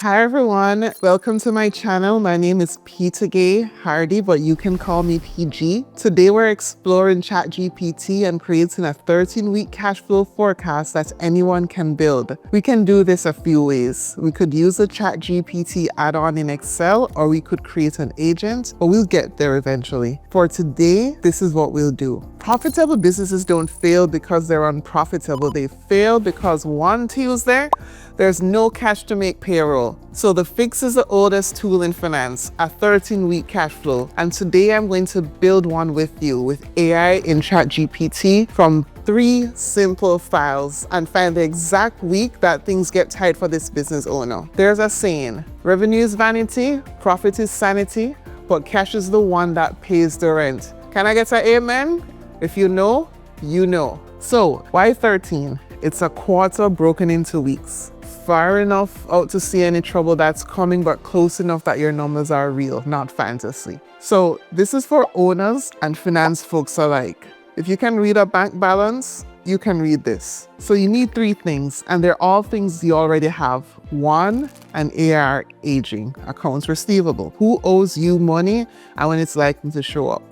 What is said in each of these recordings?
Hi everyone, welcome to my channel. My name is Peta-Gaye Hardy, but you can call me PG. Today we're exploring ChatGPT and creating a 13-week cash flow forecast that anyone can build. We can do this a few ways. We could use the ChatGPT add-on in Excel, or we could create an agent, but we'll get there eventually. For today, this is what we'll do. Profitable businesses don't fail because they're unprofitable. They fail because one Tuesday, there's no cash to make payroll. So the fix is the oldest tool in finance, a 13-week cash flow. And today I'm going to build one with you with AI in ChatGPT from 3 simple files and find the exact week that things get tight for this business owner. There's a saying, revenue is vanity, profit is sanity, but cash is the one that pays the rent. Can I get an amen? If you know, you know. So why 13? It's a quarter broken into weeks. Far enough out to see any trouble that's coming, but close enough that your numbers are real, not fantasy. So this is for owners and finance folks alike. If you can read a bank balance, you can read this. So you need 3 things, and they're all things you already have. 1, an AR aging, accounts receivable. Who owes you money and when it's likely to show up.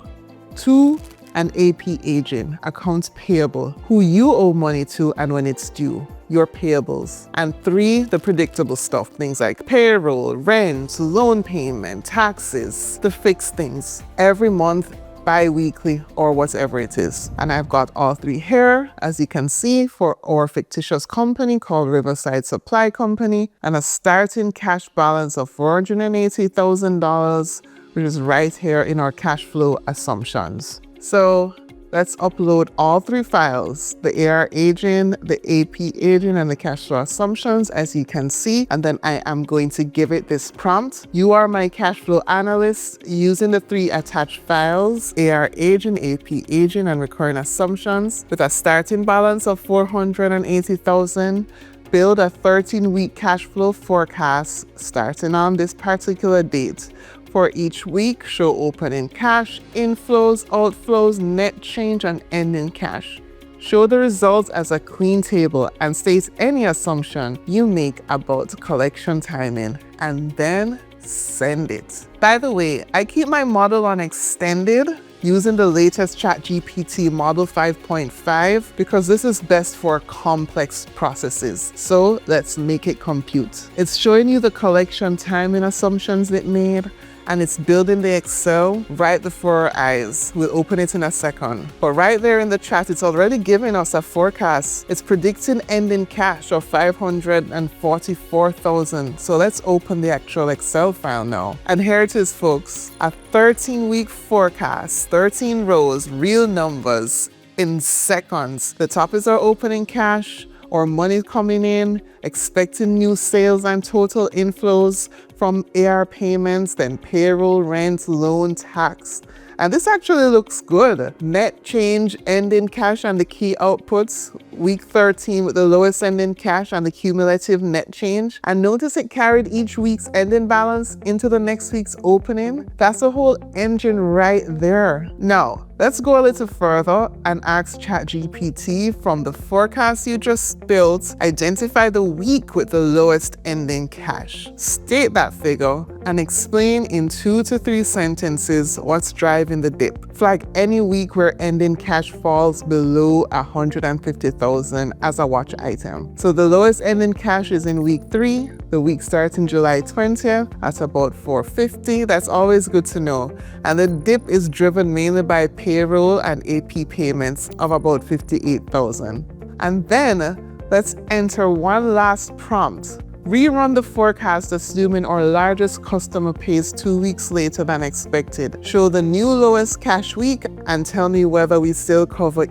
2, an AP aging, accounts payable, who you owe money to and when it's due, your payables. And 3, the predictable stuff, things like payroll, rent, loan payment, taxes, the fixed things, every month, bi-weekly, or whatever it is. And I've got all 3 here, as you can see, for our fictitious company called Riverside Supply Company, and a starting cash balance of $480,000, which is right here in our cash flow assumptions. So let's upload all 3 files, the AR aging, the AP aging, and the cash flow assumptions, as you can see. And then I am going to give it this prompt. You are my cash flow analyst using the 3 attached files, AR aging, AP aging, and recurring assumptions with a starting balance of $480,000. Build a 13-week cash flow forecast starting on this particular date. For each week, show opening cash, inflows, outflows, net change, and ending cash. Show the results as a clean table and state any assumption you make about collection timing, and then send it. By the way, I keep my model on extended using the latest ChatGPT model 5.5 because this is best for complex processes. So let's make it compute. It's showing you the collection timing assumptions it made, and it's building the Excel right before our eyes. We'll open it in a second. But right there in the chat, it's already giving us a forecast. It's predicting ending cash of $544,000. So let's open the actual Excel file now. And here it is, folks. A 13-week forecast, 13 rows, real numbers in seconds. The top is our opening cash, or money coming in, expecting new sales and total inflows from AR payments, then payroll, rent, loan, tax. And this actually looks good. Net change, ending cash, and the key outputs. Week 13 with the lowest ending cash and the cumulative net change. And notice it carried each week's ending balance into the next week's opening. That's a whole engine right there. Now, let's go a little further and ask ChatGPT, from the forecast you just built, identify the week with the lowest ending cash. State that figure and explain in 2 to 3 sentences what's driving the dip. Flag any week where ending cash falls below $150,000 as a watch item. So the lowest ending cash is in week 3. The week starts in July 20th at about $450. That's always good to know. And the dip is driven mainly by payroll and AP payments of about $58,000. And then let's enter one last prompt. Rerun the forecast assuming our largest customer pays 2 weeks later than expected. Show the new lowest cash week and tell me whether we still cover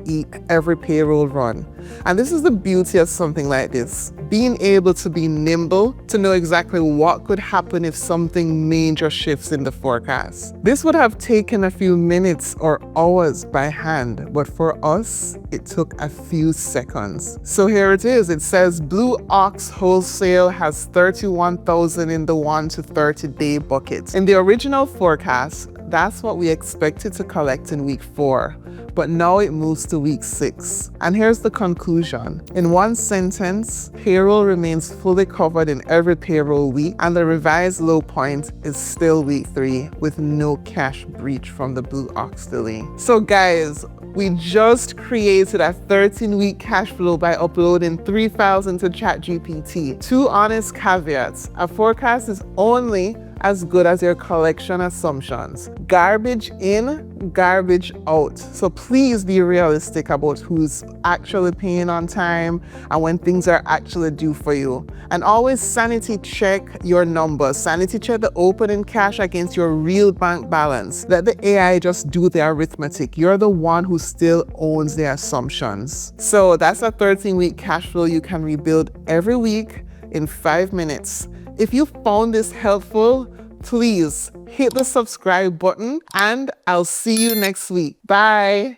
every payroll run. And this is the beauty of something like this. Being able to be nimble, to know exactly what could happen if something major shifts in the forecast. This would have taken a few minutes or hours by hand, but for us, it took a few seconds. So here it is. It says Blue Ox Wholesale has 31,000 in the 1 to 30 day bucket. In the original forecast, that's what we expected to collect in week 4. But now it moves to week 6. And here's the conclusion. In one sentence, payroll remains fully covered in every payroll week, and the revised low point is still week 3 with no cash breach from the Blue Ox delay. So guys, we just created a 13-week cash flow by uploading 3 files into ChatGPT. 2 honest caveats. A forecast is only as good as your collection assumptions. Garbage in, garbage out. So please be realistic about who's actually paying on time and when things are actually due for you. And always sanity check your numbers. Sanity check the opening cash against your real bank balance. Let the AI just do the arithmetic. You're the one who still owns the assumptions. So that's a 13-week cash flow you can rebuild every week in 5 minutes. If you found this helpful, please hit the subscribe button and I'll see you next week. Bye.